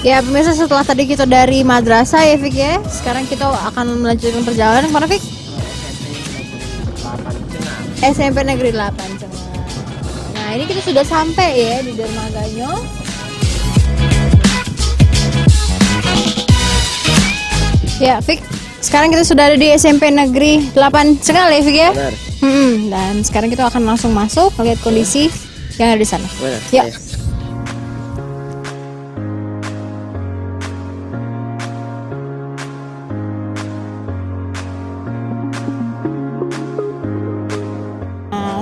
Ya pemirsa, setelah tadi kita dari madrasah ya Fik ya, sekarang kita akan melanjutkan perjalanan kemana Fik? SMP Negeri 8 Cengal. Nah ini kita sudah sampai ya di dermaganya. Ya Fik, sekarang kita sudah ada di SMP Negeri 8 Cengal ya Fik ya? Benar. Dan sekarang kita akan langsung masuk lihat kondisi yang ada di sana. Benar. Ya.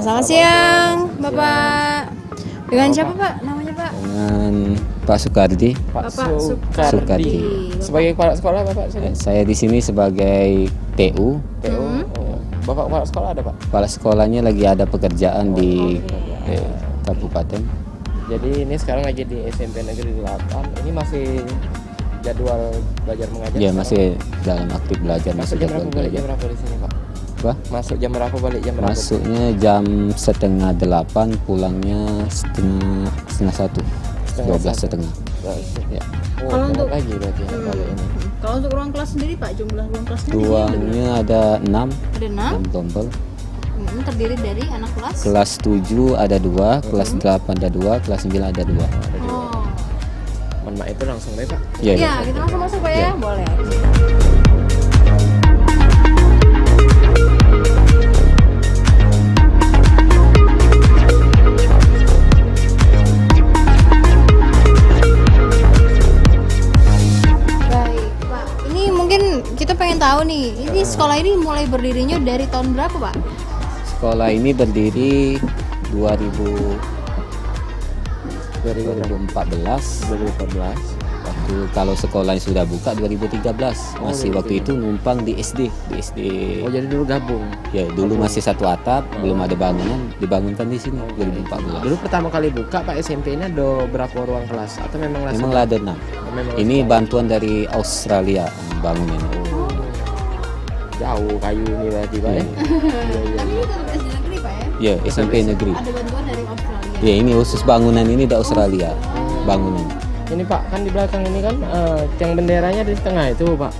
Selamat siang, Bapak. Dengan siapa, Pak? Namanya, Pak? Dengan Pak Sukardi. Bapak Sukardi. Sebagai kepala sekolah Bapak sini? Saya di sini sebagai TU. PO. Bapak kepala sekolah ada Pak? Kepala sekolahnya lagi ada pekerjaan di kabupaten. Jadi ini sekarang lagi di SMP Negeri 8. Ini masih jadwal belajar mengajar? Ya masih dalam aktif belajar. Masuk jam berapa balik jam berapa di sini Pak? Apa? Masuk jam berapa balik jam berapa? Masuknya jam 7:30, pulangnya setengah 1. 12:30. Ya. Oh, Kalau untuk lagi berarti balik ini. Kalau untuk ruang kelas sendiri, Pak, jumlah ruang kelasnya di sini Ruangnya ada 6. ada 6 tombol. terdiri dari anak kelas. Kelas 7 ada 2, kelas 8 ada 2, kelas 9 ada 2. Oh. Mak itu langsung deh Pak. Iya. Ya, kita langsung masuk Pak ya. Boleh. Kita pengen tahu nih, ini sekolah ini mulai berdirinya dari tahun berapa, Pak? Sekolah ini berdiri 2014. Waktu kalau sekolahnya sudah buka 2013. Masih waktu itu numpang di SD. Oh jadi dulu gabung. Ya dulu masih satu atap, belum ada bangunan, dibangunkan di sini 2014. Dulu pertama kali buka Pak SMP-nya ada berapa ruang kelas atau memang langsung? Memang ada 6. Ini bantuan dari Australia bangunannya. Jauh kayu ini berarti Pak ya? Tapi ini tetap SD negeri Pak ya? Ya SMP negeri. Ada bantuan dari Australia. Ya ini khusus bangunan ini dari Australia bangunan. Ini Pak kan di belakang ini kan tiang benderanya di tengah itu Pak.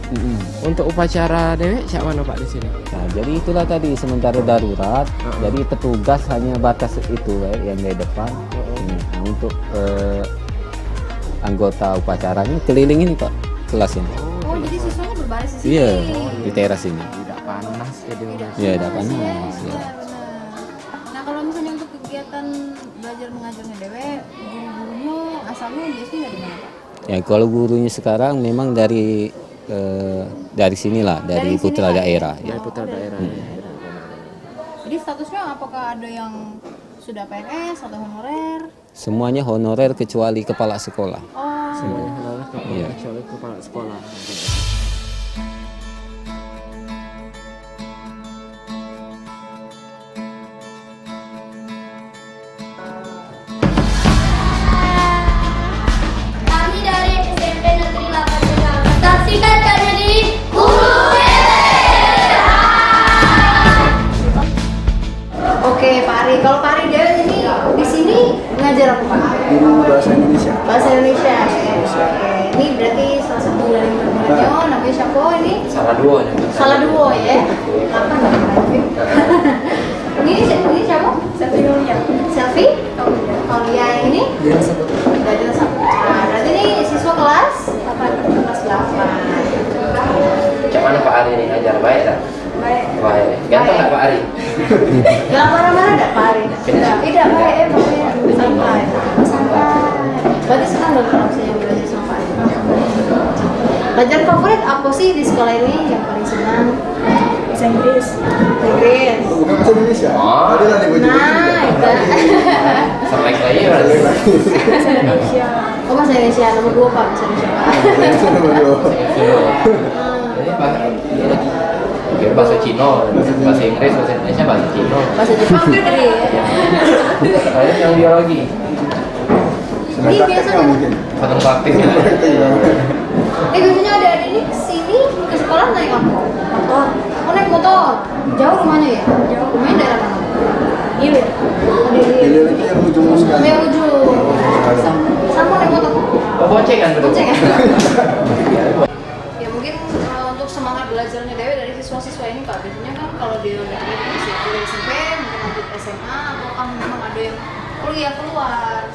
Untuk upacara dewek siapa mana Pak di sini? Nah jadi itulah tadi sementara darurat. Jadi petugas hanya batas itu yang di depan. Nah, untuk anggota upacaranya keliling ini Pak kelas ini. Oh jadi siswanya berbaris di sini? Iya di teras ini. Tidak panas jadi Iya tidak panas. Ya. Nah kalau misalnya untuk kegiatan belajar mengajarnya dewe, guru-gurunya asalnya biasanya dari mana Pak? Ya kalau gurunya sekarang memang dari sinilah dari putra sini, Pak? daerah. dari Ya. putra daerah. Jadi statusnya apakah ada yang sudah PNS atau honorer? Semuanya honorer kecuali kepala sekolah. Oh. Semuanya adalah Iya. kecuali kepala sekolah. Kami dari SMP Negeri 8 Jakarta. Saksikan kami di Hulu. Oke Pak Ari, kalau Pak Ari Dewi ini di sini ngajar apa Pak? Guru bahasa Indonesia. Bahasa Indonesia. Ya. Oke. Ini berarti salah satu dari murid-muridnya namanya siapa ini? Salah dua nya. Salah dua ya. Apa namanya? Ini siapa? Selfie Aulia. Selfie? Aulia yang ini? Dia sebut Dari satu. Nah, berarti ini siswa kelas 8. Kelas 8. Macam mana Pak Ari ini ngajar baik tak? Baik. Baik. Ganteng nggak Pak Ari? Gak marah-marah enggak Pak Ari? Tidak baik pokoknya santai. Berarti senang dong kalau saya belajar sama Pak Ari. Pelajaran favorit apa sih di sekolah ini yang paling senang? Bahasa Inggris. Inggris. bukan bahasa Indonesia. Ada lah nih Nah, itu. Selek lagi berarti. Bahasa Indonesia. Oh bahasa Indonesia nomor 2 Pak, bahasa Indonesia Pak. Ini bahasa Cina, bahasa Inggris, bahasa Indonesia, bahasa Cina. Bahasa Jepang Fitri ya. Saya yang biologi. Ini biasanya mungkin. Patung praktiknya. biasanya ada ini kesini ke sekolah naik apa? Motor. Oh naik motor. Jauh rumahnya ya? Jauh. Rumahnya daerah mana? Ilir. Hilir itu yang ujung sekali. Yang ujung. Sama naik motor. Oh, boncengan betul. Boncengan. Ya mungkin untuk semangat belajarnya Dewi dari siswa-siswa ini Pak, biasanya kan kalau di luar negeri masih kuliah SMP, mungkin lanjut SMA, atau kan memang ada yang kuliah keluar.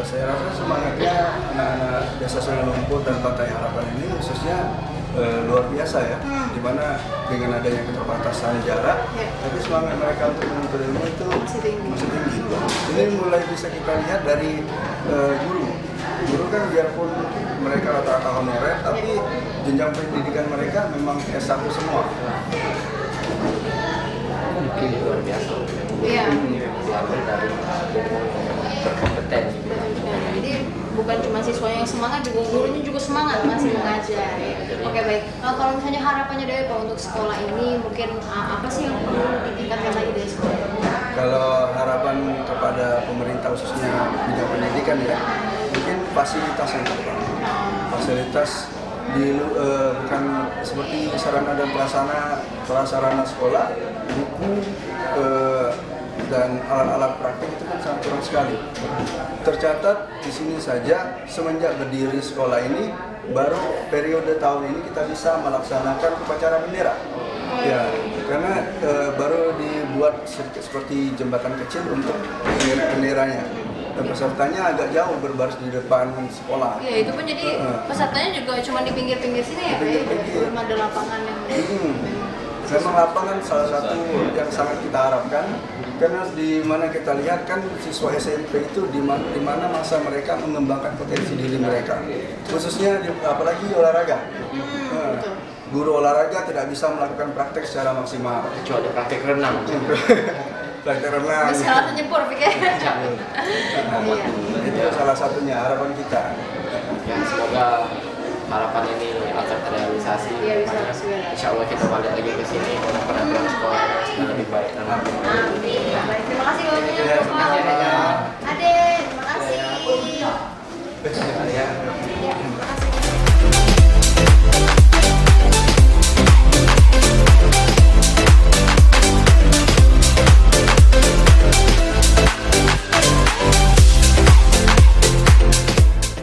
Saya rasa semangatnya anak-anak Desa Sungai Lumpur dan Pantai Harapan ini khususnya luar biasa ya, dimana dengan adanya keterbatasan jarak, tapi semangat mereka untuk menuntut ilmu itu masih tinggi. Ini mulai bisa kita lihat dari guru. Guru kan biarpun mereka rata-rata honorer, tapi jenjang pendidikan mereka memang S1 semua. Mungkin luar biasa. Iya. Diambil dari berkompeten. Jadi bukan cuma siswanya yang semangat, juga gurunya juga semangat masih mengajar. Oke baik. Kalau misalnya harapannya Dewi Pak untuk sekolah ini, mungkin apa sih yang perlu ditingkatkan lagi dari sekolah? Kalau harapan kepada pemerintah khususnya bidang pendidikan ya, mungkin fasilitas yang kurang. Fasilitas bukan seperti sarana dan prasarana sekolah, buku dan alat-alat praktik itu kan sangat kurang sekali. Tercatat di sini saja semenjak berdiri sekolah ini, baru periode tahun ini kita bisa melaksanakan upacara bendera. Ya, karena baru dibuat seperti jembatan kecil untuk benderanya. Dan pesertanya agak jauh berbaris di depan sekolah. Iya, itu pun jadi pesertanya juga cuma di pinggir-pinggir sini ya, Pak. Belum ada lapangan yang Memang lapangan salah satu yang sangat kita harapkan, karena di mana kita lihat kan siswa SMP itu di mana masa mereka mengembangkan potensi diri mereka, khususnya apalagi olahraga. Guru olahraga tidak bisa melakukan praktek secara maksimal. Kecuali praktek renang. Praktek renang. Sekarang nyebur, pikir. Itu salah satunya harapan kita. Ya, semoga harapan ini akan terrealisasi. Iya, bisa. Insya Allah kita balik lagi ke sini untuk penampilan sekolah yang lebih baik. Amin.